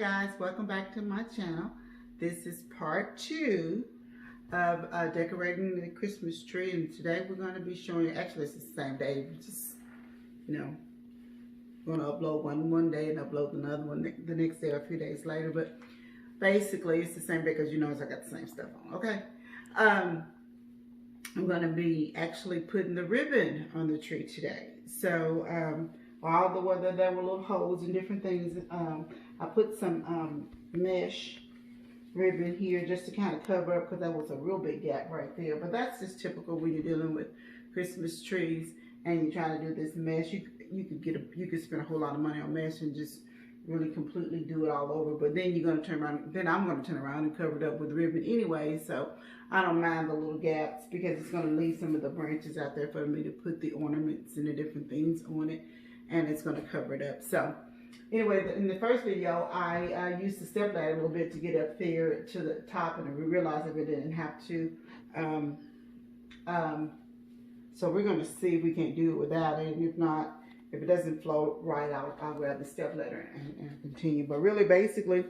guys, welcome back to my channel. This is part 2 of decorating the Christmas tree, and today we're going to be showing you, actually it's the same day, just, going to upload one day and upload another one the next day or a few days later, but basically it's the same day because I got the same stuff on, okay? I'm going to be actually putting the ribbon on the tree today. So, whether there were little holes and different things, I put some mesh ribbon here just to kind of cover up because that was a real big gap right there. But that's just typical when you're dealing with Christmas trees and you're trying to do this mesh. You could spend a whole lot of money on mesh and just really completely do it all over. But then you're going to turn around. Then I'm going to turn around and cover it up with ribbon anyway. So I don't mind the little gaps because it's going to leave some of the branches out there for me to put the ornaments and the different things on it. And it's going to cover it up. So anyway, in the first video, I used the step ladder a little bit to get up there to the top, and we realized that we didn't have to. So we're going to see if we can't do it without it. And if not, if it doesn't flow right, I'll grab the step ladder and continue. But really, basically,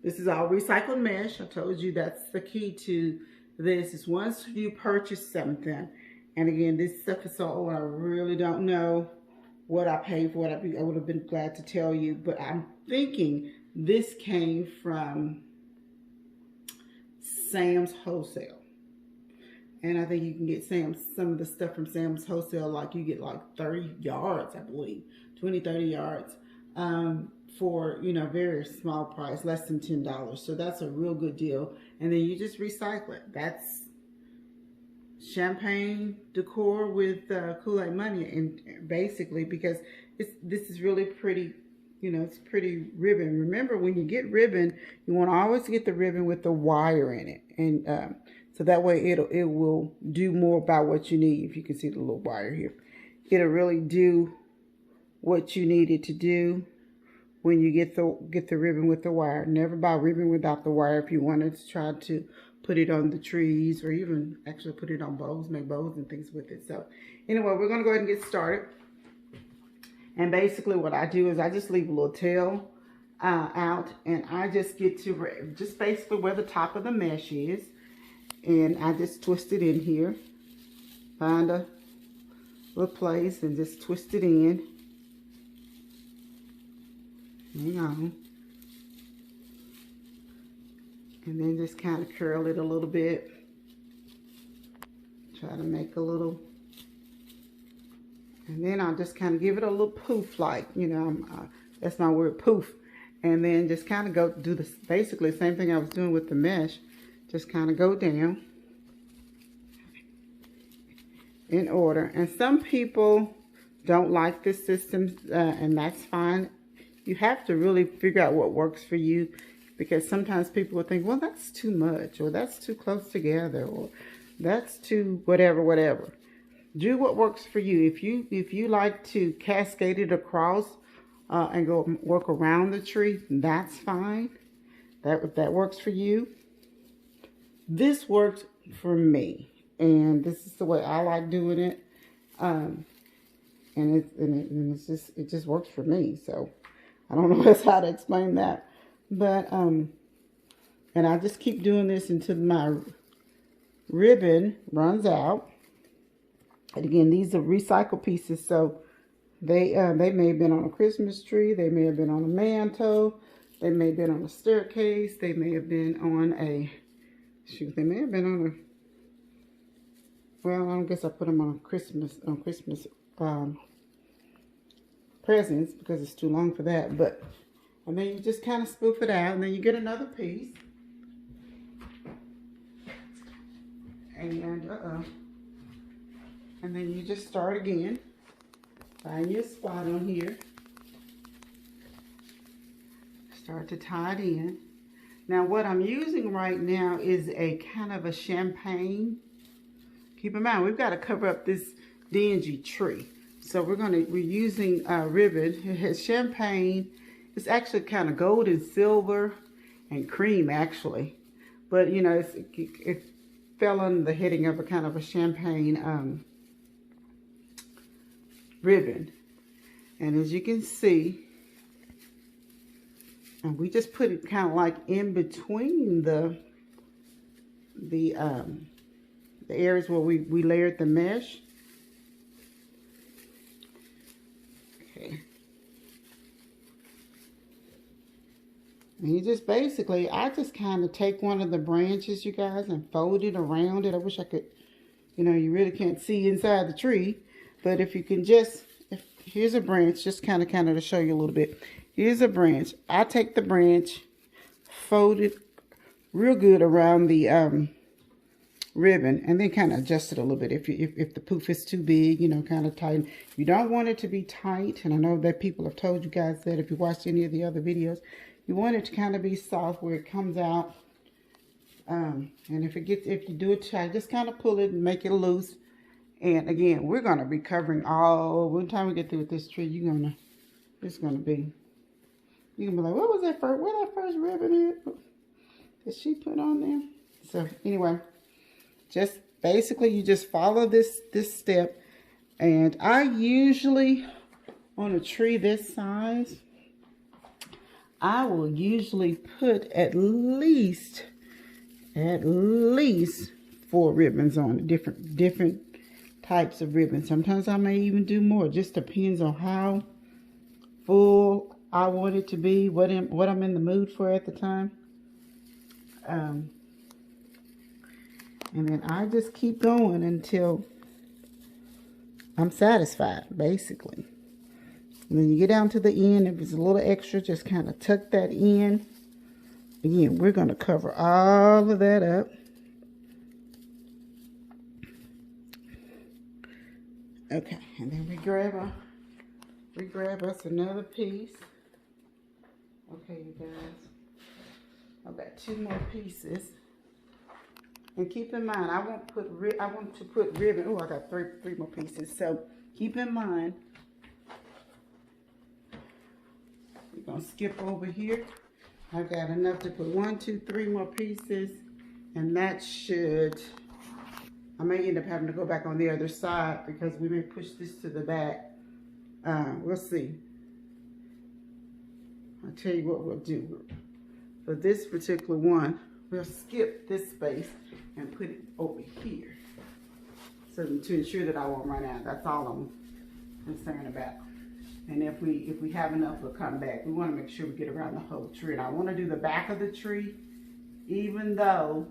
this is all recycled mesh. I told you that's the key to this. Is once you purchase something, and again, this stuff is so old, I really don't know what I paid for it. I would have been glad to tell you, but I'm thinking this came from Sam's Wholesale. And I think you can get some of the stuff from Sam's Wholesale, like you get like 30 yards, I believe, 20, 30 yards for, very small price, less than $10. So that's a real good deal. And then you just recycle it. That's champagne decor with Kool-Aid money, and basically because this is really pretty, it's pretty ribbon. Remember, when you get ribbon, you want to always get the ribbon with the wire in it, and so that way it will do more about what you need. If you can see the little wire here, it'll really do what you need it to do when you get the ribbon with the wire. Never buy ribbon without the wire if you wanted to try to put it on the trees, or even actually put it on bows, make bows and things with it. So anyway, we're gonna go ahead and get started. And basically what I do is I just leave a little tail out, and I just get to just basically where the top of the mesh is, and I just twist it in here. Find a little place and just twist it in. Hang on. And then just kind of curl it a little bit. Try to make a little. And then I'll just kind of give it a little poof, like, that's my word, poof. And then just kind of go do this, basically the same thing I was doing with the mesh. Just kind of go down in order. And some people don't like this system, and that's fine. You have to really figure out what works for you. Because sometimes people will think, well, that's too much, or that's too close together, or that's too whatever. Do what works for you. If you like to cascade it across and go work around the tree, that's fine. That works for you. This worked for me, and this is the way I like doing it. And it just works for me. So I don't know how to explain that. But, and I just keep doing this until my ribbon runs out. And again, these are recycled pieces, so they may have been on a Christmas tree, they may have been on a mantle, they may have been on a staircase, they may have been on a, they may have been on a, well, I guess I put them on Christmas presents because it's too long for that, but. And then you just kind of spoof it out, and then you get another piece. And, and then you just start again. Find your spot on here. Start to tie it in. Now, what I'm using right now is a kind of a champagne. Keep in mind, we've got to cover up this dingy tree. So we're using ribbon. It has champagne. It's actually kind of gold and silver and cream, actually. But, it fell under the heading of a kind of a champagne ribbon. And as you can see, And we just put it kind of like in between the areas where we layered the mesh. Okay. And you just basically, I just kind of take one of the branches, you guys, and fold it around it. I wish I could, you know, you really can't see inside the tree. But if you can just, here's a branch, just kind of to show you a little bit. Here's a branch. I take the branch, fold it real good around the ribbon, and then kind of adjust it a little bit. If the poof is too big, you know, kind of tighten. You don't want it to be tight, and I know that people have told you guys that if you watched any of the other videos. You want it to kind of be soft where it comes out. And if you do it tight, just kind of pull it and make it loose. And again, we're going to be covering all, one time we get through with this tree, you're going to be like, what was that first, where that first ribbon at? Did she put on there? So anyway, just basically you just follow this step. And I usually, on a tree this size, I will usually put at least 4 ribbons on it, different types of ribbons. Sometimes I may even do more. Just depends on how full I want it to be, what I'm in the mood for at the time. And then I just keep going until I'm satisfied, basically. And then you get down to the end. If it's a little extra, just kind of tuck that in. Again, we're going to cover all of that up. Okay, and then we grab us another piece. Okay, you guys. I've got 2 more pieces. And keep in mind, I want to put ribbon. Oh, I got three more pieces. So keep in mind, we're going to skip over here. I've got enough to put 1, 2, 3 more pieces. And that should, I may end up having to go back on the other side because we may push this to the back. We'll see. I'll tell you what we'll do. For this particular one, we'll skip this space and put it over here. So to ensure that I won't run out. That's all I'm concerned about. And if we have enough, we'll come back. We want to make sure we get around the whole tree. And I want to do the back of the tree, even though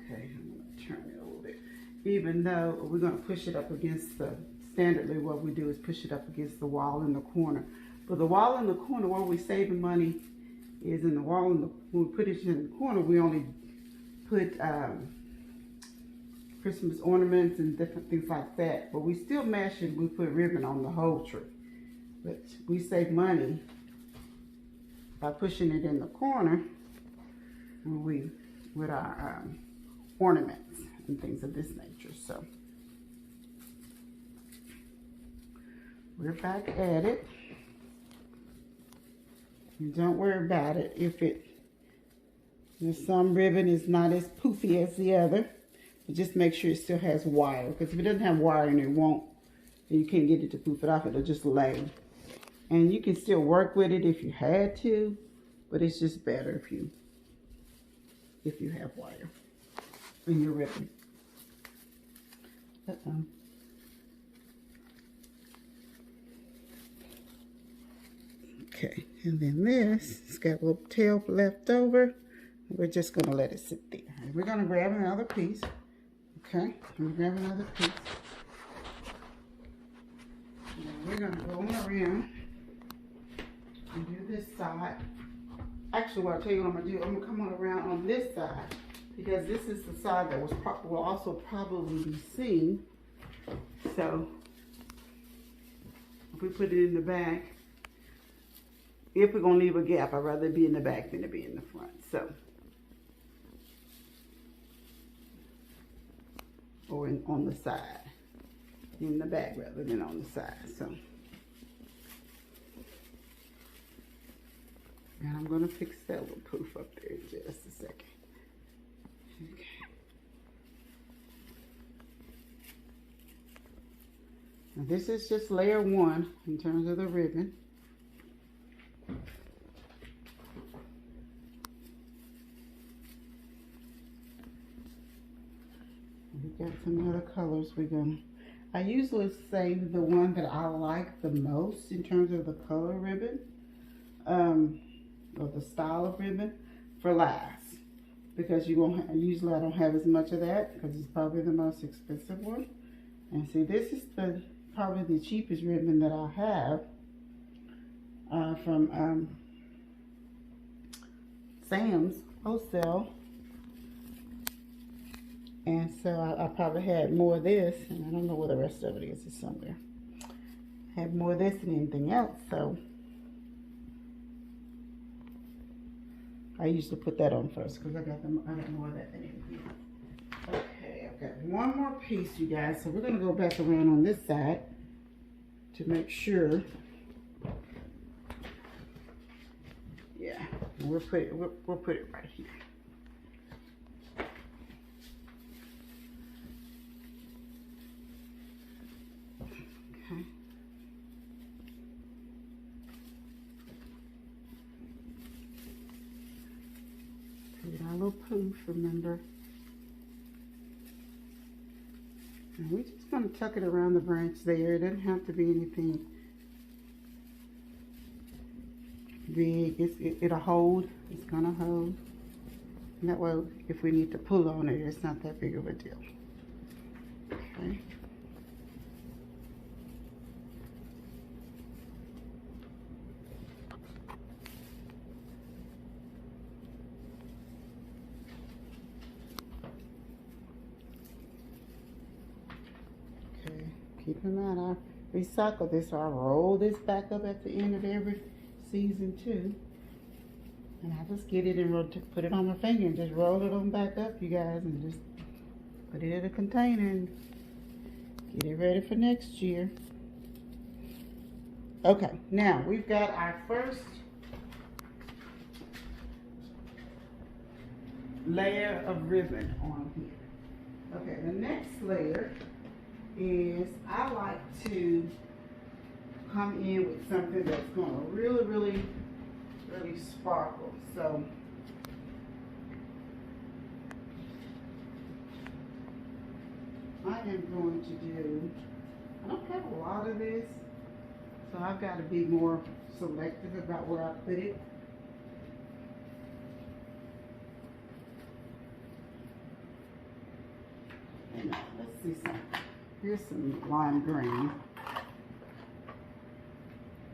okay, I'm going to turn it a little bit. Even though we're going to push it up against the, standardly what we do is push it up against the wall in the corner. But the wall in the corner, where we're saving money, is in the wall in the, when we put it in the corner, we only put Christmas ornaments and different things like that. But we still mesh it, we put ribbon on the whole tree. But we save money by pushing it in the corner with our ornaments and things of this nature. So we're back at it. And don't worry about it if some ribbon is not as poofy as the other. But just make sure it still has wire, because if it doesn't have wire and it won't, and you can't get it to poof it off, it'll just lay. And you can still work with it if you had to, but it's just better if you have wire in your ribbon. Okay, and then this, it's got a little tail left over. We're just going to let it sit there. And we're going to grab another piece. Okay, we're grab another piece. And then we're going to go around and do this side. Actually, what I'll tell you what I'm going to do, I'm going to come on around on this side, because this is the side that will also probably be seen. So, if we put it in the back, if we're going to leave a gap, I'd rather it be in the back than to be in the front. So, or on the side. In the back rather than on the side. So, and I'm going to fix that little poof up there in just a second. Okay. Now this is just layer 1 in terms of the ribbon. We got some other colors we're gonna. I usually save the one that I like the most in terms of the color ribbon, or the style of ribbon, for last, because you won't. Usually I don't have as much of that because it's probably the most expensive one. And see, this is probably the cheapest ribbon that I have from Sam's Wholesale. And so I probably had more of this, and I don't know where the rest of it is. It's somewhere. I had more of this than anything else, so I usually put that on first because I got more of that than anything else. Okay, I've got one more piece, you guys. So we're gonna go back around on this side to make sure. Yeah, we'll put it right here. Okay. Put our little poof, remember? And we're just going to tuck it around the branch there. It doesn't have to be anything big. It'll hold. It's going to hold. And that way, if we need to pull on it, it's not that big of a deal. Okay. Keep in mind, I recycle this, so I roll this back up at the end of every season too. And I just get it and put it on my finger and just roll it on back up, you guys, and just put it in a container and get it ready for next year. Okay, now we've got our first layer of ribbon on here. Okay, the next layer is I like to come in with something that's going to really sparkle. So I am going to do, I don't have a lot of this, so I've got to be more selective about where I put it. And let's see something. Here's some lime green.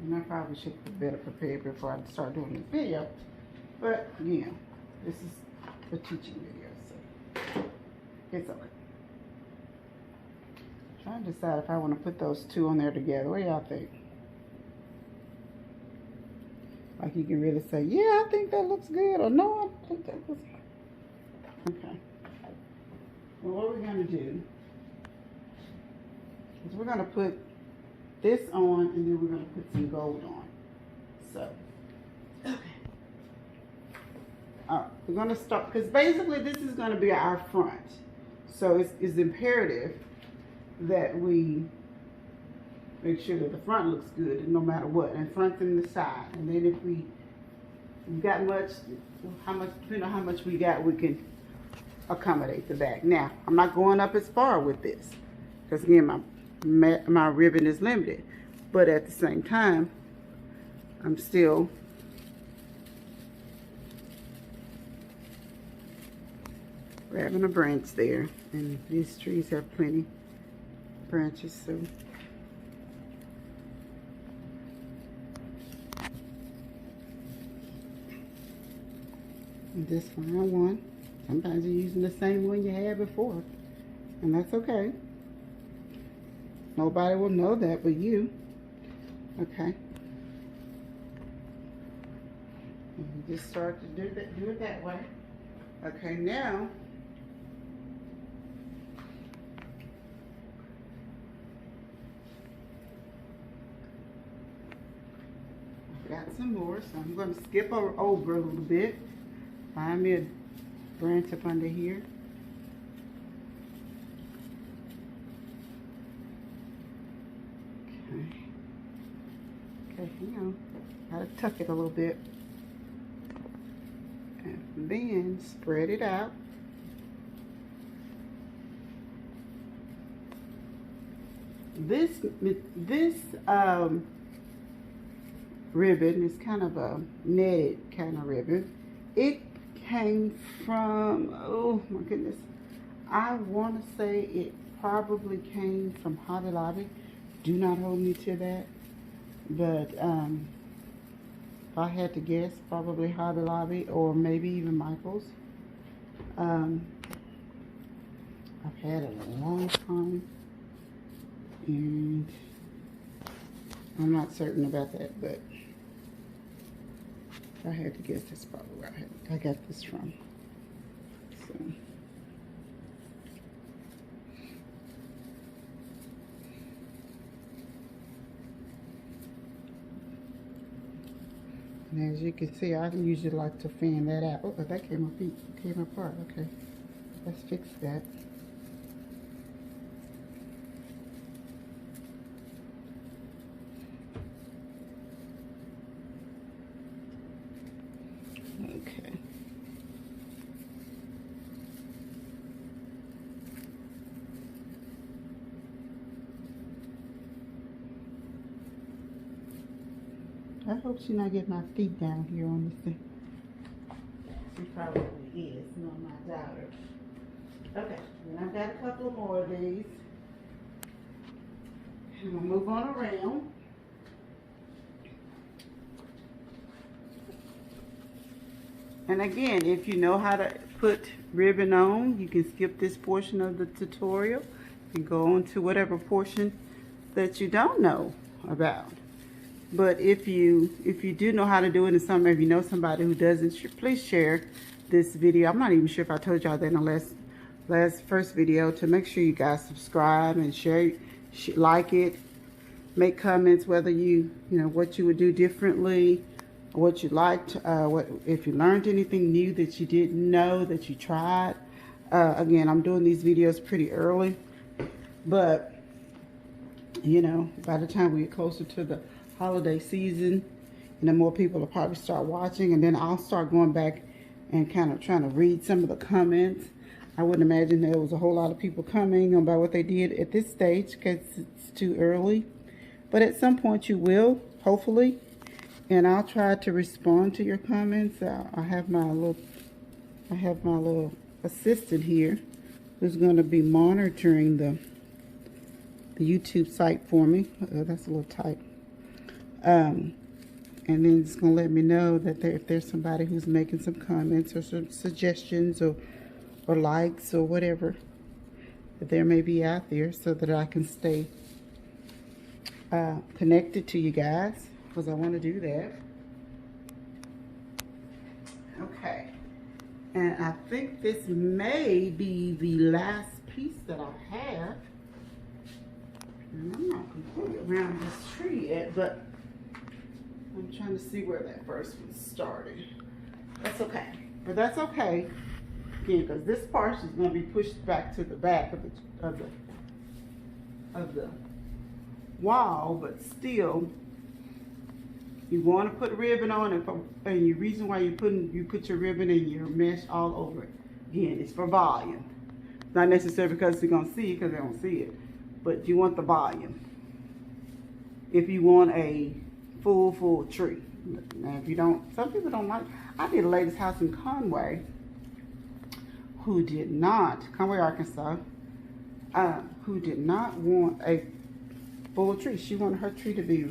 And I probably should be better prepared before I start doing this video. But, yeah, this is a teaching video, so it's okay. I'm trying to decide if I want to put those two on there together. What do y'all think? Like you can really say, yeah, I think that looks good, or no, I think that looks good. Okay. Well, what we're going to do is we're going to put this on, and then we're going to put some gold on. So, okay. All right, we're going to start, because basically this is going to be our front. So it's imperative that we make sure that the front looks good no matter what, and front and the side. And then if we've got depending on how much we got, we can accommodate the back. Now, I'm not going up as far with this, because again, my ribbon is limited, but at the same time, I'm still grabbing a branch there, and these trees have plenty branches, so and this one, sometimes you're using the same one you had before, and that's okay. Nobody will know that but you. Okay. And you just start to do it that way. Okay, now I've got some more, so I'm going to skip over a little bit. Find me a branch up under here. Okay, hang on. Gotta tuck it a little bit. And then spread it out. This ribbon is kind of a netted kind of ribbon. It came from, oh my goodness, I want to say it probably came from Hobby Lobby. Do not hold me to that, but if I had to guess, probably Hobby Lobby or maybe even Michael's. I've had it a long time, and I'm not certain about that, but if I had to guess, that's probably where I got this from. So. And as you can see, I usually like to fan that out. Oh, that came apart. Okay, let's fix that. Okay. I hope she's not getting my feet down here on this thing. She probably is. No, my daughter. Okay, and I've got a couple of more of these. I'm gonna move on around. And again, if you know how to put ribbon on, you can skip this portion of the tutorial and go on to whatever portion that you don't know about. But if you do know how to do it, and if you know somebody who doesn't, please share this video. I'm not even sure if I told y'all that in the first video, to make sure you guys subscribe and share, like it, make comments whether you know what you would do differently, what you liked, what if you learned anything new that you didn't know that you tried. Again, I'm doing these videos pretty early, but you know, by the time we get closer to the holiday season, you know, more people will probably start watching, and then I'll start going back and kind of trying to read some of the comments. I wouldn't imagine there was a whole lot of people coming about what they did at this stage because it's too early, but at some point you will, hopefully, and I'll try to respond to your comments. I have my little assistant here who's going to be monitoring the YouTube site for me. That's a little tight. And then it's going to let me know that if there's somebody who's making some comments or some suggestions or likes or whatever that there may be out there, so that I can stay connected to you guys, because I want to do that. Okay. And I think this may be the last piece that I have. And I'm not completely around this tree yet, but I'm trying to see where that first one started. That's okay. But that's okay. Again, because this part is going to be pushed back to the back of the wall, but still, you want to put ribbon on it, and the reason why you put your ribbon and your mesh all over it. Again, it's for volume. It's not necessarily because you're going to see it, because they don't see it, but you want the volume. If you want a full tree. Now, if you don't, some people don't like. I did a lady's house in Conway who did not, Conway, Arkansas, who did not want a full tree. She wanted her tree to be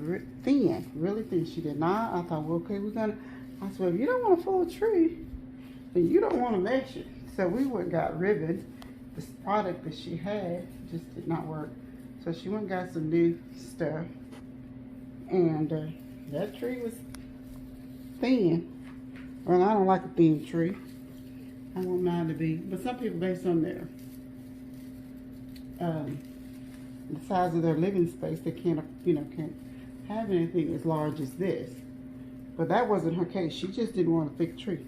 thin, really thin. She did not. I thought, well, okay, I said, if you don't want a full tree, then you don't want to mesh it. So we went and got ribbon. This product that she had just did not work. So she went and got some new stuff. And that tree was thin. Well, I don't like a thin tree. I want mine to be, but some people, based on their the size of their living space, they can't have anything as large as this. But that wasn't her case. She just didn't want a thick tree.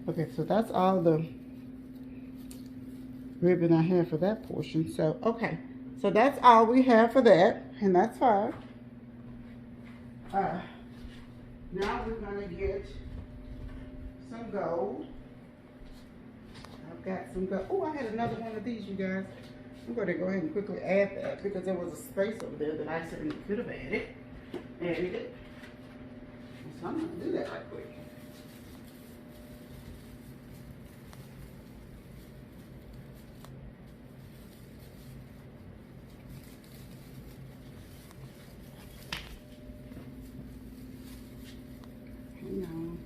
Okay, so that's all the ribbon I have for that portion. So, okay. So that's all we have for that, and that's fine. Now we're going to get some gold. I've got some gold. Oh, I had another one of these, you guys. I'm going to go ahead and quickly add that because there was a space over there that I certainly could have added it. So I'm going to do that right quick. Hang on.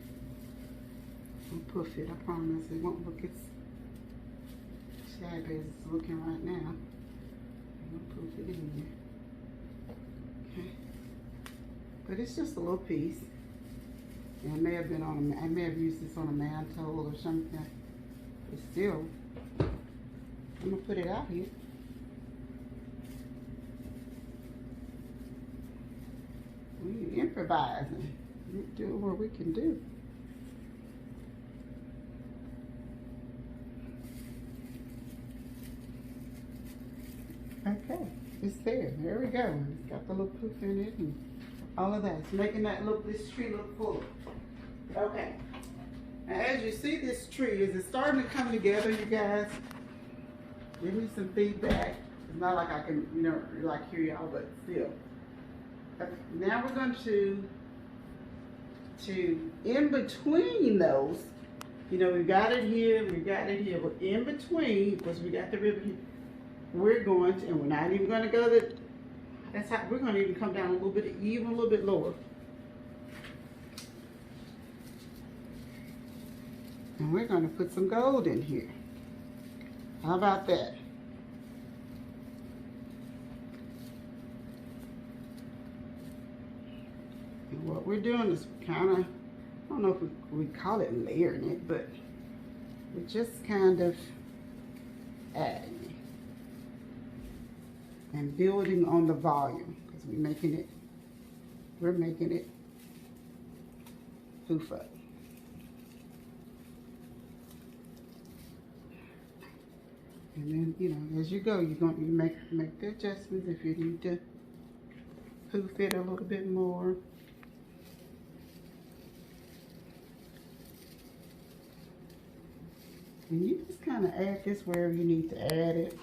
I'll puff it. I promise it won't look as shabby as it's looking right now. I'll puff it in there. Okay. But it's just a little piece. And I may have been on I may have used this on a mantle or something. But still, I'm gonna put it out here. We improvising. We're doing what we can do. Okay, it's there. There we go. It's got the little poof in it and all of that. It's making this tree look full. Okay. Now, as you see, this tree is starting to come together, you guys. Give me some feedback. It's not like I can, like hear y'all, but still. Okay. Now we're going to in between those, we got it here, but in between, because we got the ribbon here, we're going to, and we're not even going to go we're going to even come down a little bit, even a little bit lower. And we're going to put some gold in here. How about that? And what we're doing is kind of, I don't know if we call it layering it, but we're just kind of adding it and building on the volume because we're making it poof up. And then, as you go, you're going to make the adjustments if you need to poof it a little bit more. And you just kind of add this wherever you need to add it.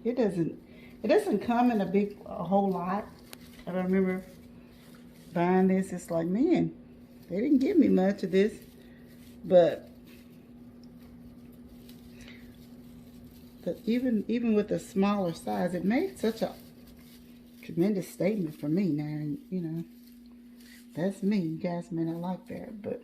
It doesn't come in a whole lot. I remember buying this. It's like, man, they didn't give me much of this, but even with a smaller size, it made such a tremendous statement for me. Now, that's me. You guys may not like that, but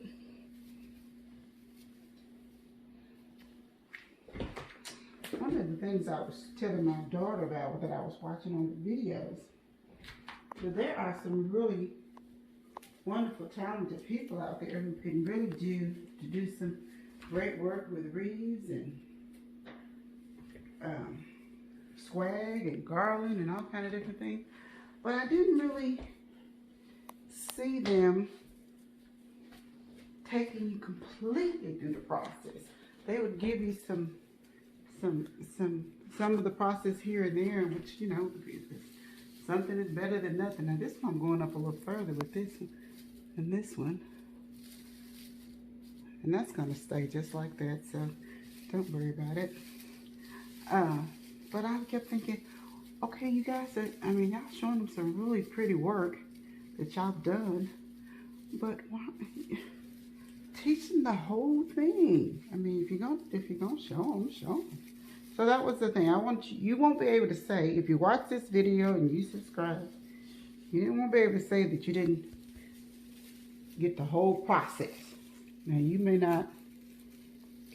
one of the things I was telling my daughter about that I was watching on the videos, that there are some really wonderful, talented people out there who can really do some great work with wreaths and swag and garland and all kind of different things. But I didn't really see them taking you completely through the process. They would give you some of the process here and there, which, something is better than nothing. Now this one I'm going up a little further with this one and this one. And that's going to stay just like that, so don't worry about it. But I kept thinking, okay, you guys, y'all showing them some really pretty work that y'all done, but why teach them the whole thing? If you're gonna show them, show them. So that was the thing. You won't be able to say, if you watch this video and you subscribe, you won't be able to say that you didn't get the whole process. Now, you may not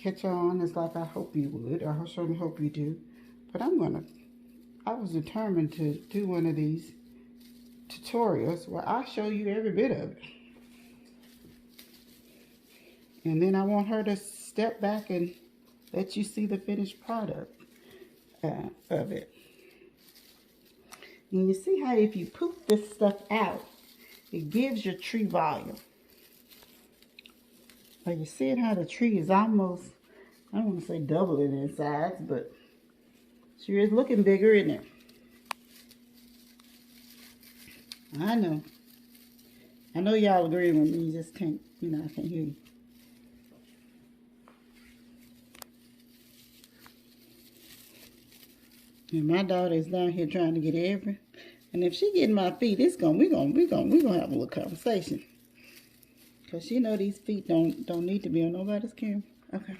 catch on as like I hope you would, or I certainly hope you do, but I was determined to do one of these tutorials where I show you every bit of it. And then I want her to step back and let you see the finished product of it. And you see how if you poof this stuff out, it gives your tree volume. Like you see how the tree is almost, I don't want to say doubling in size, but sure is looking bigger, isn't it? I know. I know y'all agree with me. You just can't, you know, I can't hear you. And my daughter is down here trying to get every. And if she get in my feet, we're gonna have a little conversation. Cause she know these feet don't need to be on nobody's camera. Okay.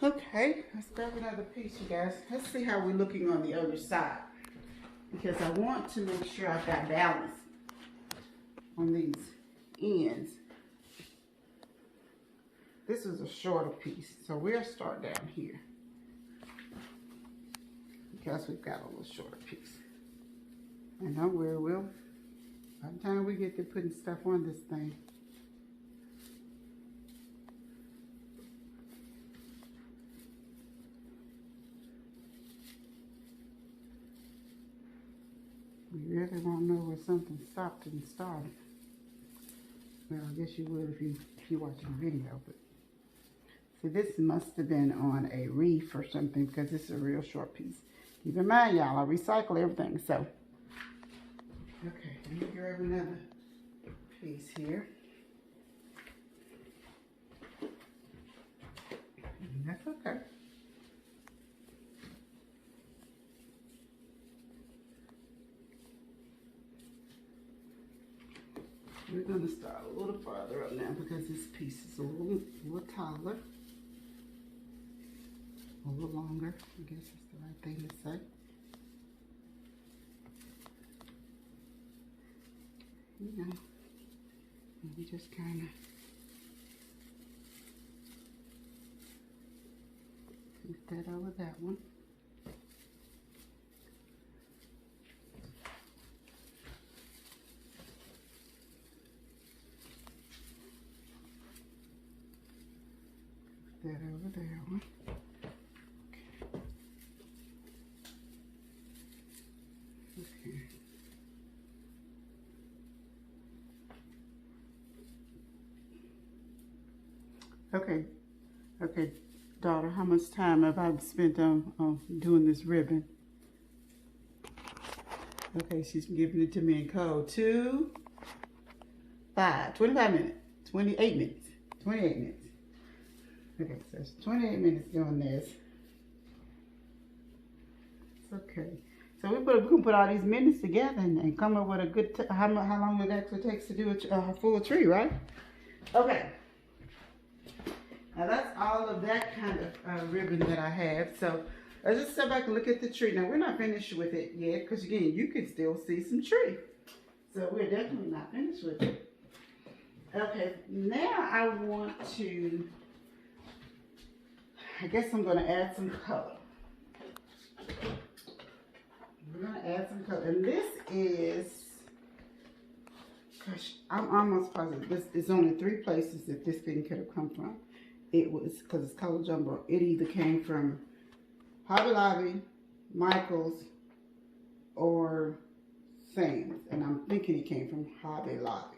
Okay, let's grab another piece, you guys. Let's see how we're looking on the other side. Because I want to make sure I've got balance on these ends. This is a shorter piece, so we'll start down here. Because we've got a little shorter piece. And don't worry, by the time we get to putting stuff on this thing, we really won't know where something stopped and started. Well, I guess you would if you're watching the video, but see, this must have been on a reef or something because this is a real short piece. Keep in mind, y'all, I recycle everything, so. Okay, let me grab another piece here. And that's okay. We're going to start a little farther up now because this piece is a little taller. A little longer, I guess that's the right thing to say. You know, and we just kind of put that over that one. Put that over there one. Okay. Okay, daughter, how much time have I spent on doing this ribbon? Okay, she's giving it to me in code. 25 minutes, 28 minutes, 28 minutes. Okay, so it's 28 minutes doing this. It's okay. So we can put all these minutes together and come up with a good, how long it actually takes to do a full tree, right? Okay. Now that's all of that kind of ribbon that I have. So let's just step back and look at the tree. Now we're not finished with it yet because again, you can still see some tree. So we're definitely not finished with it. Okay, now I want to, I guess I'm going to add some color. We're going to add some color. And this is, gosh, I'm almost positive this is only 3 places that this thing could have come from. It was, because it's color jumbo, it either came from Hobby Lobby, Michael's, or Sam's. And I'm thinking it came from Hobby Lobby.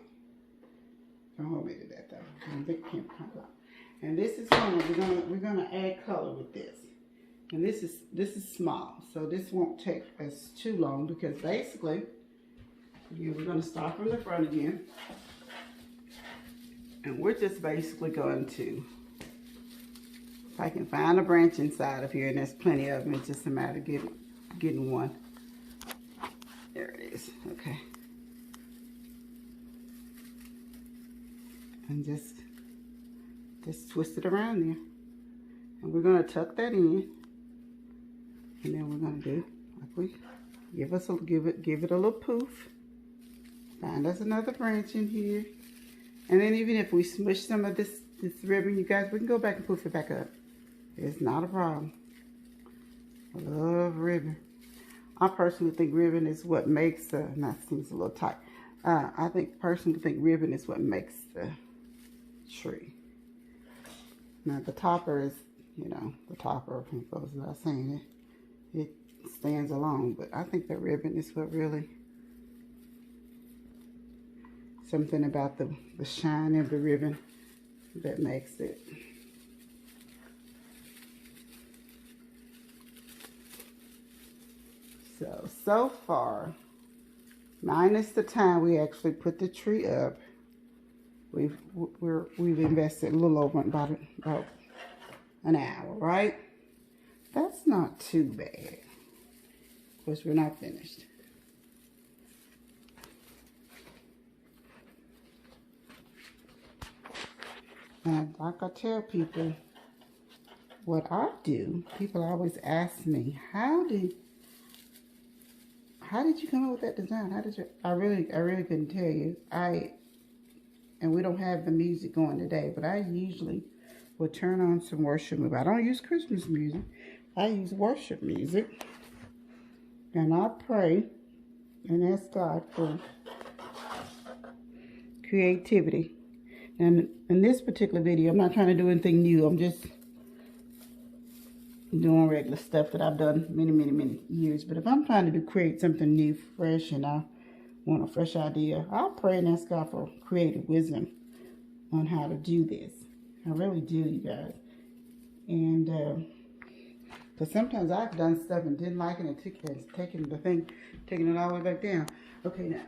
Don't hold me to that though. I don't think it came from Hobby Lobby. And this is one, we're gonna add color with this. And this is small, so this won't take us too long because basically, we're gonna start from the front again. And we're just basically going to, if I can find a branch inside of here, and there's plenty of them, it's just a matter of getting one. There it is, okay. And just twist it around there. And we're gonna tuck that in. And then we're gonna do, like we, give it a little poof. Find us another branch in here. And then even if we smush some of this ribbon, you guys, we can go back and poof it back up. It's not a problem. I love ribbon. I personally think ribbon is what makes the, that seems a little tight. I personally think ribbon is what makes the tree. Now the topper is, you know, the topper goes without saying it stands alone, but I think the ribbon is what really, something about the shine of the ribbon that makes it. So far, minus the time we actually put the tree up. We've invested a little over about an hour, right? That's not too bad. Of course, we're not finished. And like I tell people, what I do, people always ask me, how did you come up with that design? How did you? I really couldn't tell you. And we don't have the music going today, but I usually will turn on some worship music. I don't use Christmas music. I use worship music. And I pray and ask God for creativity. And in this particular video, I'm not trying to do anything new. I'm just doing regular stuff that I've done many years. But if I'm trying to create something new, fresh, and I want a fresh idea, I'll pray and ask God for creative wisdom on how to do this. I really do, you guys. And because sometimes I've done stuff and didn't like it and taking it all the way back down. Okay, now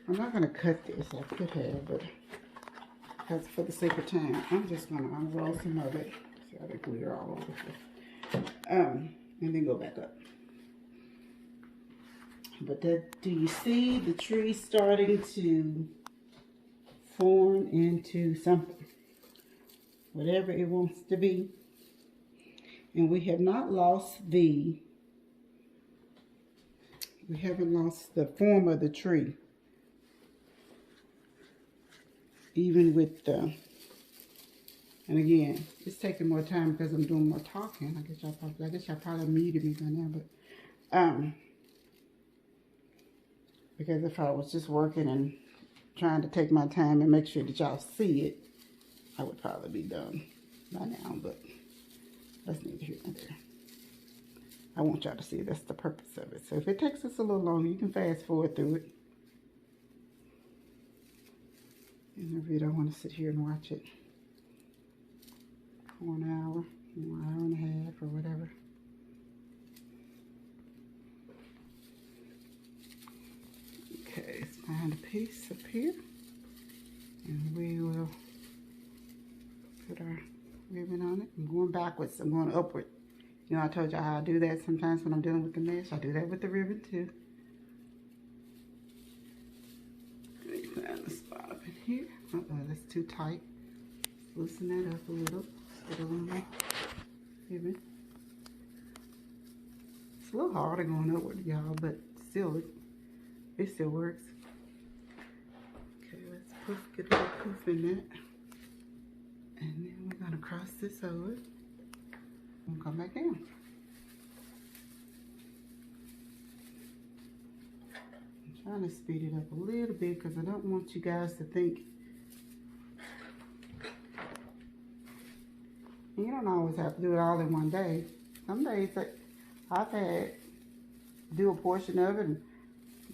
I'm not going to cut this. I could have, but because for the sake of time, I'm just going to unroll some of it. So I can clear all over here. And then go back up. But do you see the tree starting to form into something? Whatever it wants to be. And we have not lost we haven't lost the form of the tree. Even with and again, it's taking more time because I'm doing more talking. I guess y'all probably muted me by now, but because if I was just working and trying to take my time and make sure that y'all see it, I would probably be done by now, but that's neither here nor there. I want y'all to see that's the purpose of it. So if it takes us a little longer, you can fast forward through it. And if you don't want to sit here and watch it for an hour and a half, or whatever. Okay, let's find a piece up here. And we will put our ribbon on it. I'm going backwards, I'm going upward. You know, I told y'all how I do that sometimes when I'm dealing with the mesh. I do that with the ribbon too. Let me find the spot up in here. That's too tight. Loosen that up a little. Put it on my ribbon. It's a little harder going upward, y'all, but still, it still works. Okay, let's get a little poof in that. And then we're going to cross this over and come back down. I'm trying to speed it up a little bit because I don't want you guys to think. You don't always have to do it all in one day. Some days I've had do a portion of it and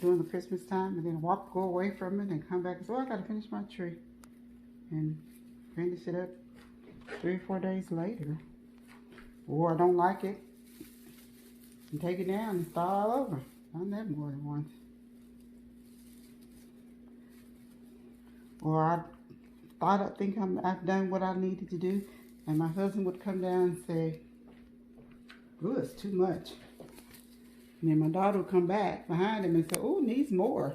during the Christmas time and then go away from it and come back and say, oh, I got to finish my tree. And finish it up 3 or 4 days later. Or I don't like it and take it down and start all over. I've done that more than once. Or I think I've done what I needed to do, and my husband would come down and say, "Ooh, it's too much." And then my daughter would come back behind him and say, "Oh, needs more."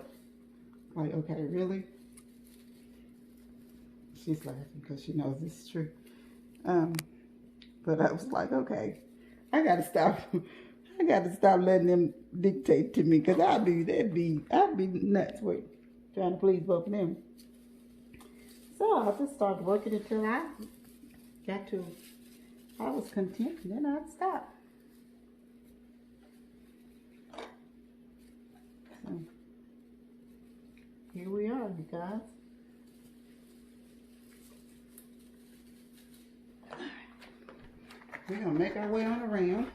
Like, okay, really? She's laughing because she knows this is true. But I was like, okay, I gotta stop. I gotta stop letting them dictate to me, because I'd be nuts with trying to please both of them. So I just started working until I was content, and then I'd stop. So here we are, you guys. We're going to make our way on around.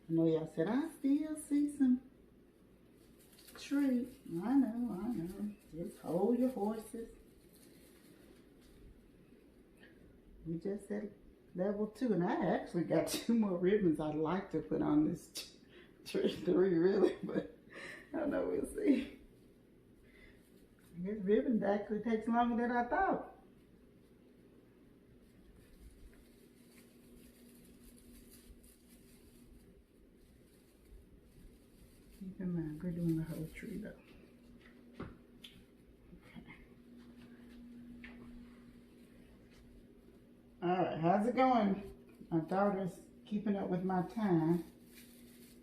I know y'all said, I still see some tree. I know. Just hold your horses. We just said level 2, and I actually got 2 more ribbons I'd like to put on this tree 3 really, but I don't know, we'll see. This ribbon actually takes longer than I thought. Keep in mind, we're doing the whole tree though. Alright, how's it going? My daughter's keeping up with my time,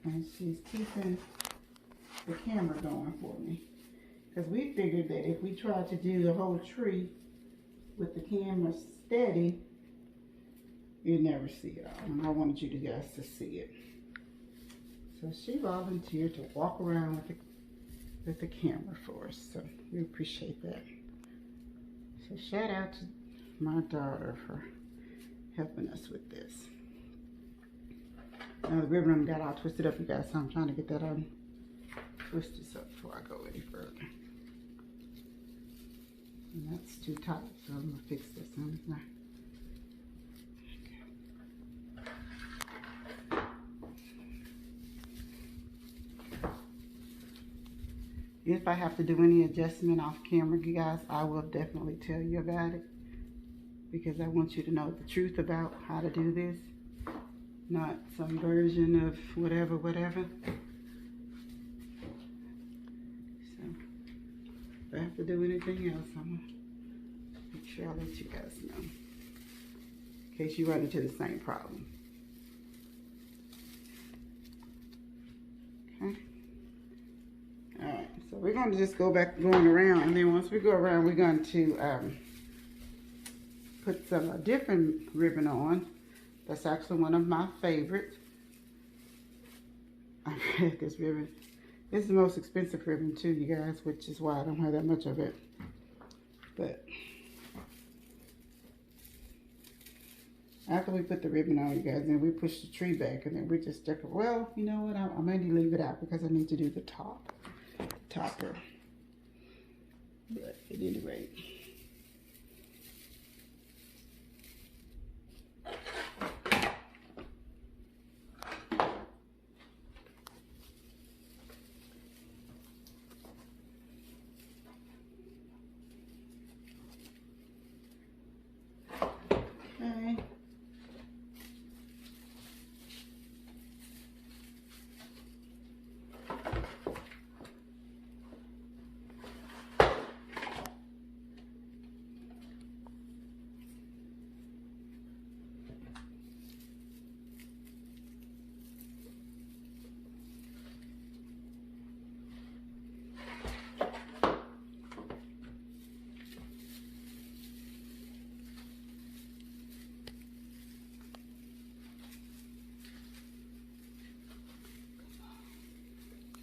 and she's keeping the camera going for me. Because we figured that if we tried to do the whole tree with the camera steady, you'd never see it all. And I wanted you guys to see it. So she volunteered to walk around with the camera for us. So we appreciate that. So shout out to my daughter for helping us with this. Now the ribbon got all twisted up, you guys, so I'm trying to get that twisted up before I go any further. And that's too tight, so I'm gonna fix this one now. If I have to do any adjustment off camera, you guys, I will definitely tell you about it, because I want you to know the truth about how to do this, not some version of whatever. So, if I have to do anything else, I'm gonna make sure I let you guys know, in case you run into the same problem. Okay. Alright, so we're going to just go back going around, and then once we go around, we're going to put some different ribbon on. That's actually one of my favorites. I had this ribbon. It's the most expensive ribbon too, you guys, which is why I don't have that much of it. But after we put the ribbon on, you guys, then we push the tree back, and then we just decorate. Well, you know what? I may leave it out because I need to do the topper. But at any rate. Okay.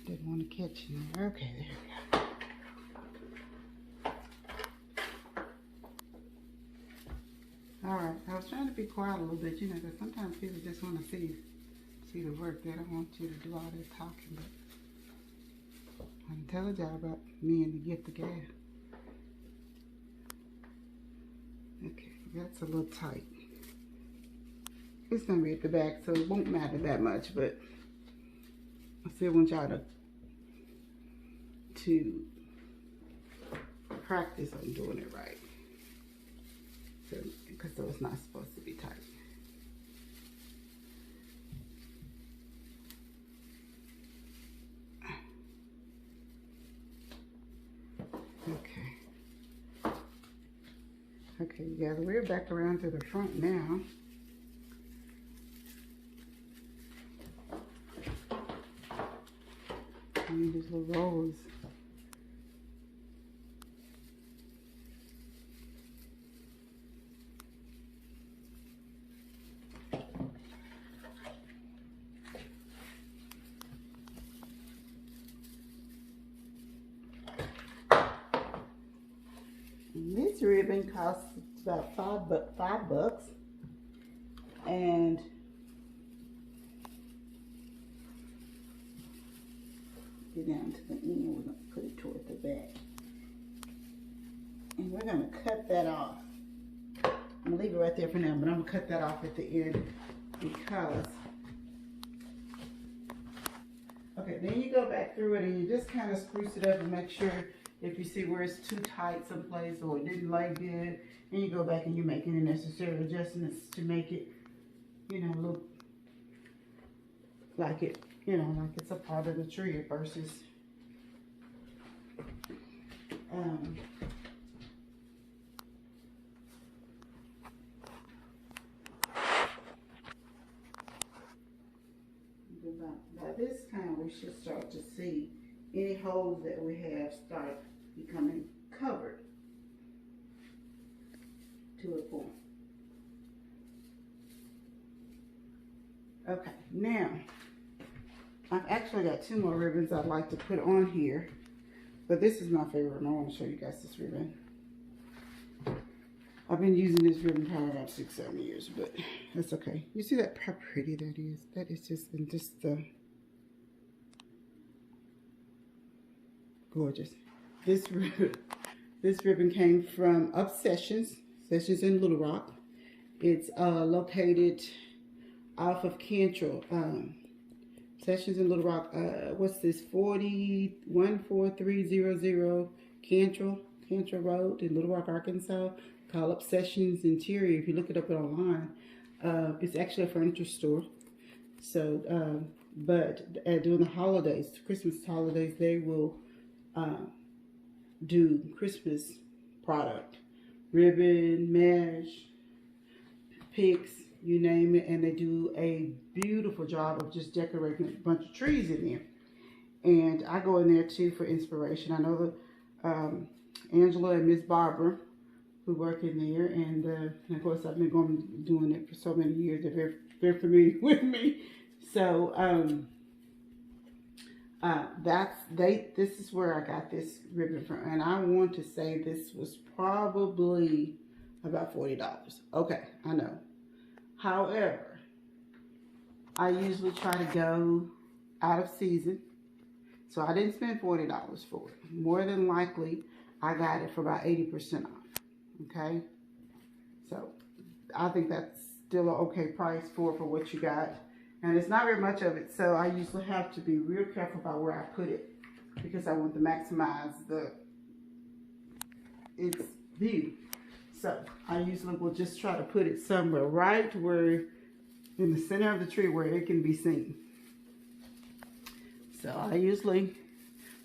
Didn't want to catch you there. Okay, there we go. Alright, I was trying to be quiet a little bit, you know, because sometimes people just want to see the work. They don't want you to do all that talking, but I can tell a job about me and the gift of gab. Okay, that's a little tight. It's going to be at the back, so it won't matter that much, but I still want y'all to practice on doing it right. So, because it's not supposed to be tight. Okay, you guys, we're back around to the front now. And these little rolls. This ribbon costs about $5, and get down to the end. We're going to put it toward the back, and we're going to cut that off. I'm gonna leave it right there for now, but I'm gonna cut that off at the end because, okay, then you go back through it and you just kind of spruce it up and make sure if you see where it's too tight someplace or it didn't lay good, and you go back and you make any necessary adjustments to make it, you know, look like it, you know, like it's a part of the tree versus by this time we should start to see any holes that we have start becoming covered to a point. Okay, now I've actually got 2 more ribbons I'd like to put on here, but this is my favorite and I want to show you guys this ribbon. I've been using this ribbon probably about 6-7 years, but that's okay. You see that how pretty that is? That is just gorgeous. This ribbon came from Sessions in Little Rock. It's located off of Cantrell. Sessions in Little Rock. What's this? 14300 Cantrell Road in Little Rock, Arkansas. Call up Sessions Interior. If you look it up online, it's actually a furniture store. So, but during the holidays, Christmas holidays, they will do Christmas product, ribbon, mesh, picks, you name it, and they do a beautiful job of just decorating a bunch of trees in there. And I go in there too for inspiration. I know that Angela and Miss Barbara, who work in there, and of course I've been doing it for so many years. They're very familiar with me. So this is where I got this ribbon from, and I want to say this was probably about $40. Okay, I know. However, I usually try to go out of season, so I didn't spend $40 for it. More than likely, I got it for about 80% off. Okay, so I think that's still an okay price for what you got. And it's not very much of it, so I usually have to be real careful about where I put it because I want to maximize its view. So I usually will just try to put it somewhere right where in the center of the tree where it can be seen. So I usually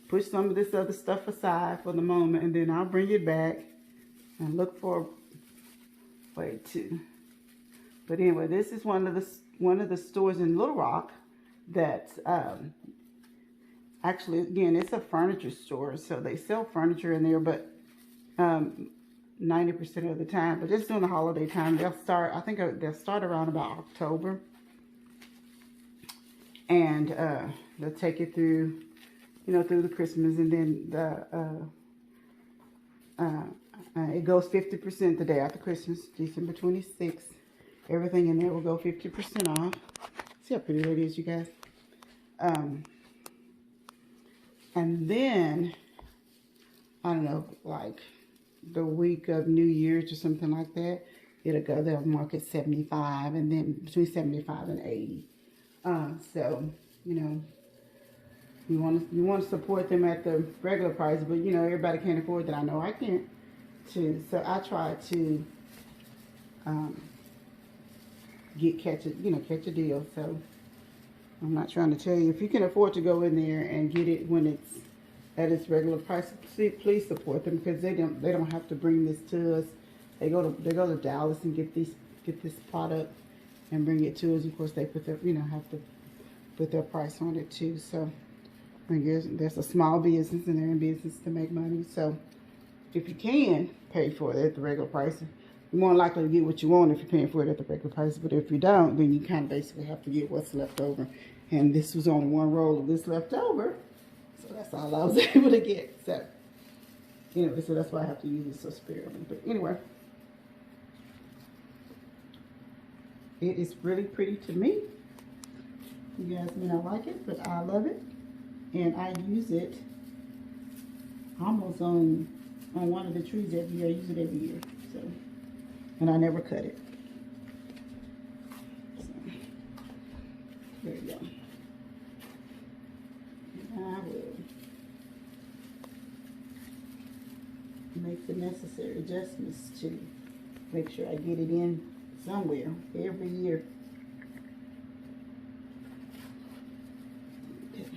push some of this other stuff aside for the moment, and then I'll bring it back and look for a way to. But anyway, this is one of the stores in Little Rock that actually, again, it's a furniture store, so they sell furniture in there, but 90% of the time, but just during the holiday time, they'll start, I think they'll start around about October, and they'll take it through, you know, through the Christmas, and then it goes 50% the day after Christmas, December 26th. Everything in there will go 50% off. See how pretty that is, you guys? And then, I don't know, like the week of New Year's or something like that, they'll mark it 75, and then between 75 and 80. So, you know, you want to support them at the regular price, but you know, everybody can't afford that. I know I can't too. So I try to catch a deal. So I'm not trying to tell you, if you can afford to go in there and get it when it's at its regular price, please support them, because they don't have to bring this to us. They go to Dallas and get this product and bring it to us. Of course, they put their have to put their price on it too. So I guess there's a small business and they're in business to make money. So if you can pay for it at the regular price, you're more likely to get what you want if you're paying for it at the regular price. But if you don't, then you kind of basically have to get what's left over. And this was only one roll of this left over, so that's all I was able to get. So anyway, so that's why I have to use it so sparingly. But anyway, it is really pretty to me. You guys may not like it, but I love it, and I use it almost on one of the trees every year. I use it every year. So and I never cut it. So, there you go. And I will make the necessary adjustments to make sure I get it in somewhere every year. Okay.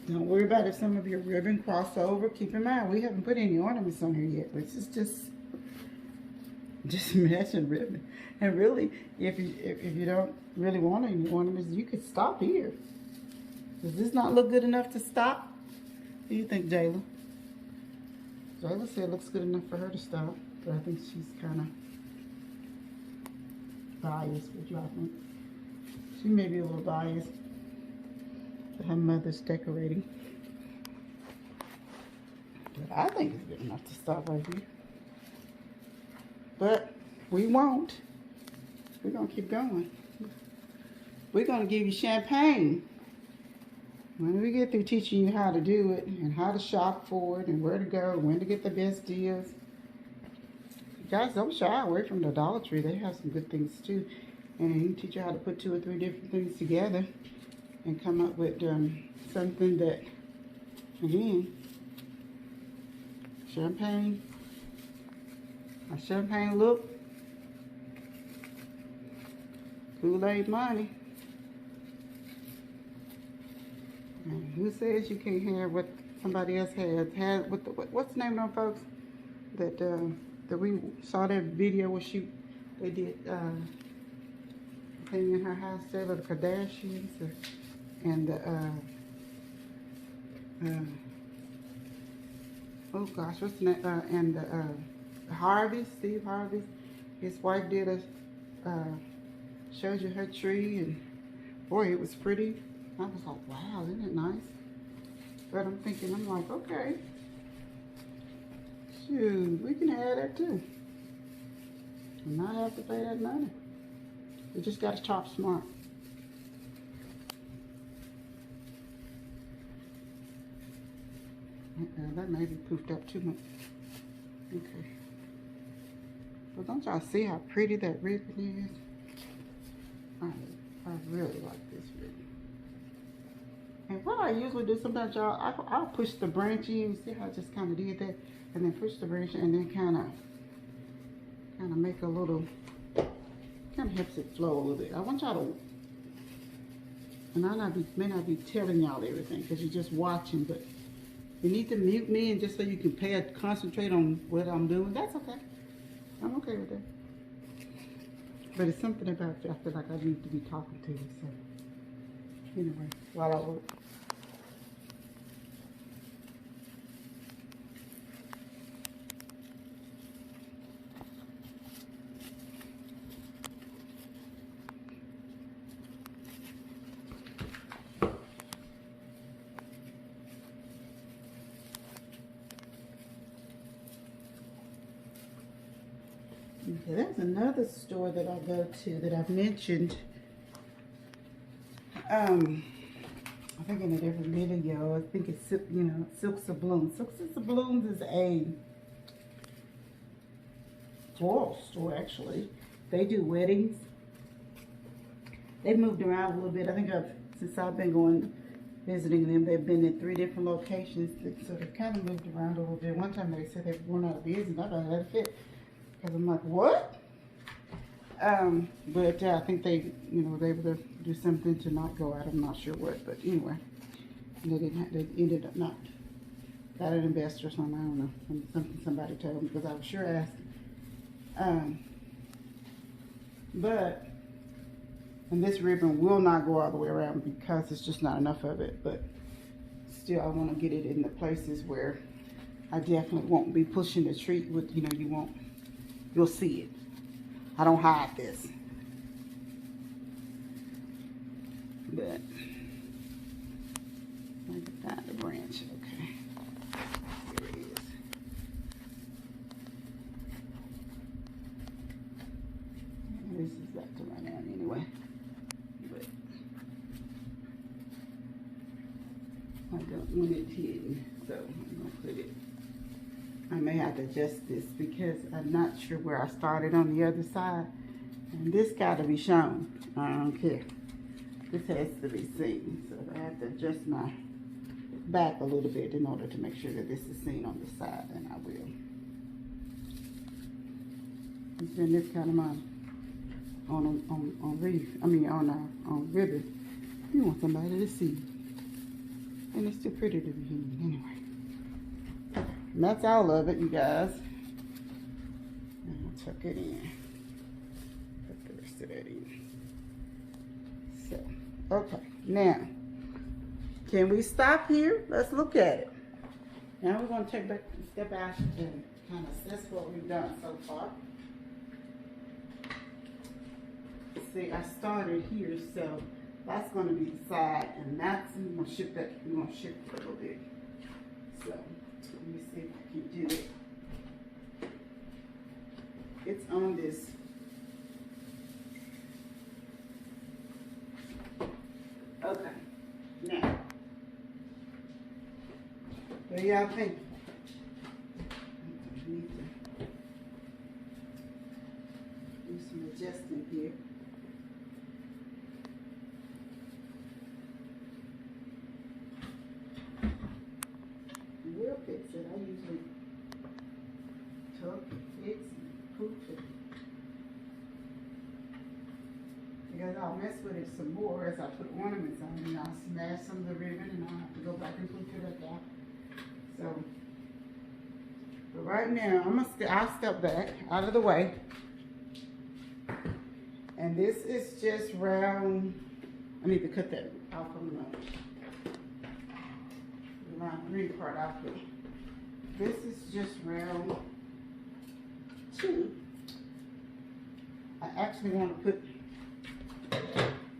Don't worry about if some of your ribbon cross over. Keep in mind, we haven't put any ornaments on here yet. This is just matching ribbon. And really, if you don't really want any ornaments, you could stop here. Does this not look good enough to stop? What do you think, Jayla? Jayla said it looks good enough for her to stop, but I think she's kind of biased. What do I think? She may be a little biased to her mother's decorating. But I think it's good enough to stop right here. But we won't. We're going to keep going. We're going to give you champagne. When we get through teaching you how to do it and how to shop for it and where to go, when to get the best deals. Guys, don't shy away from the Dollar Tree. They have some good things too. And you can teach you how to put 2 or 3 different things together and come up with something that, again, champagne, a champagne look, Kool-Aid money. And who says you can't have what somebody else has? What's the name of them folks that we saw that video where they did thing in her house there, the Kardashians and the oh gosh, what's the name? And the Harvey, Steve Harvey, his wife did showed you her tree, and boy, it was pretty. I was like, wow, isn't it nice? But I'm like, okay, shoot, we can have that too. And not have to pay that money. We just got to shop smart. That may be poofed up too much. Okay. But don't y'all see how pretty that ribbon is? I really like this ribbon. And what I usually do, sometimes y'all, I'll push the branch in. See how I just kind of did that? And then push the branch and then kind of make a little, kind of helps it flow a little bit. I want y'all to, and I may not be telling y'all everything because you're just watching, but you need to mute me and just so you can concentrate on what I'm doing. That's okay. I'm okay with that. But it's something about you, I feel like I need to be talking to you, so anyway, while I work. Okay, there's another store that I go to that I've mentioned. I think in a different video. I think it's, Silks of Blooms. Silks of Blooms is a floral store, actually. They do weddings. They've moved around a little bit. I think since I've been visiting them, they've been in 3 different locations. So they've kind of moved around a little bit. One time they said they were going out of business. I thought that fit. Because I'm like, what? But I think they were able to do something to not go out. I'm not sure what, but anyway, they ended up not got an investor or something. I don't know. Something somebody told me because I was sure asked. But and this ribbon will not go all the way around because it's just not enough of it. But still, I want to get it in the places where I definitely won't be pushing the treat with. You'll see it. I don't hide this. But I can find the branch. Okay. Here it is. This is got to run out anyway. But I don't want it hidden. So I'm gonna put it I may have to adjust this because I'm not sure where I started on the other side. And this got to be shown. I don't care. This has to be seen. So I have to adjust my back a little bit in order to make sure that this is seen on this side, and I will. It's been this kind of money on ribbon. You want somebody to see. And it's too pretty to be hidden anyway. And that's all of it, you guys. And I'll tuck it in. Put the rest of that in. So, okay. Now, can we stop here? Let's look at it. Now we're going to take back a step out and kind of assess what we've done so far. See, I started here, so that's going to be the side, and that's, I'm going to shift that, we're going to shift it a little bit. So, let me see if I can do it. It's on this. Okay, now, what do y'all think? I need to do some adjusting here. We'll fix it. I usually tuck and fix and poof it. Because I'll mess with it some more as I put ornaments on, and I'll smash some of the ribbon, and I'll have to go back and poof it like that. So, but right now, I'll step back out of the way. And this is just round. I need to cut that off from the green part off here. This is just round 2. I actually want to put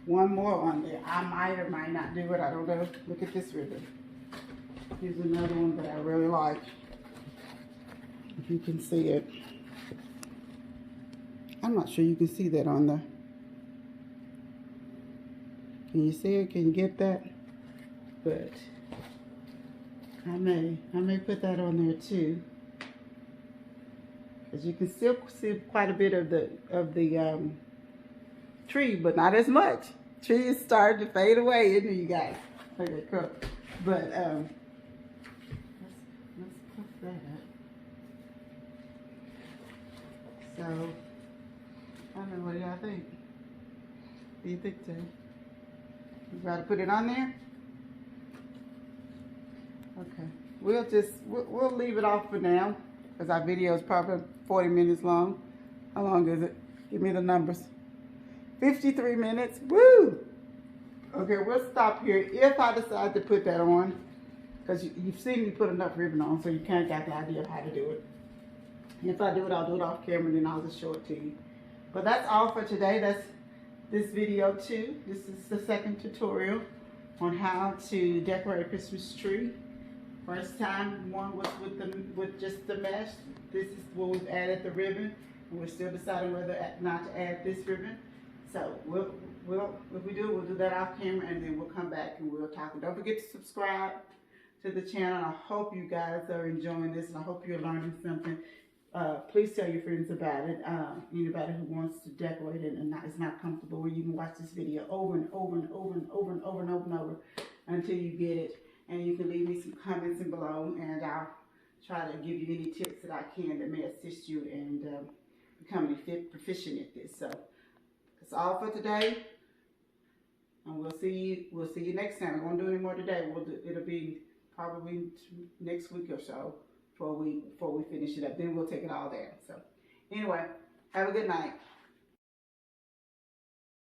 one more on there. I might or might not do it. I don't know. Look at this ribbon. Here's another one that I really like. If you can see it. I'm not sure you can see that on there. Can you see it? Can you get that? But I may put that on there too. As you can still see quite a bit of the tree, but not as much. Tree is starting to fade away, isn't it, you guys? Okay, cool. But let's puff that up. So I don't know, what do y'all think? What do you think, Jay? You gotta put it on there? Okay, we'll leave it off for now, because our video is probably 40 minutes long. How long is it? Give me the numbers. 53 minutes. Woo! Okay, we'll stop here if I decide to put that on, because you've seen me put enough ribbon on, so you kind of got the idea of how to do it. If I do it, I'll do it off camera, and then I'll just show it to you. But that's all for today. That's this video too. This is the second tutorial on how to decorate a Christmas tree. First time one was with just the mesh. This is where we've added the ribbon, and we're still deciding whether or not to add this ribbon. So if we do, we'll do that off camera, and then we'll come back and we'll talk. And don't forget to subscribe to the channel. I hope you guys are enjoying this, and I hope you're learning something. Please tell your friends about it. Anybody who wants to decorate it and is not comfortable, where you can watch this video over and over and over and over and over and over and over until you get it. And you can leave me some comments below, and I'll try to give you any tips that I can that may assist you in becoming proficient at this. So that's all for today, and we'll see you next time. We won't do any more today. It'll be probably next week or so before we finish it up. Then we'll take it all there. So anyway, have a good night.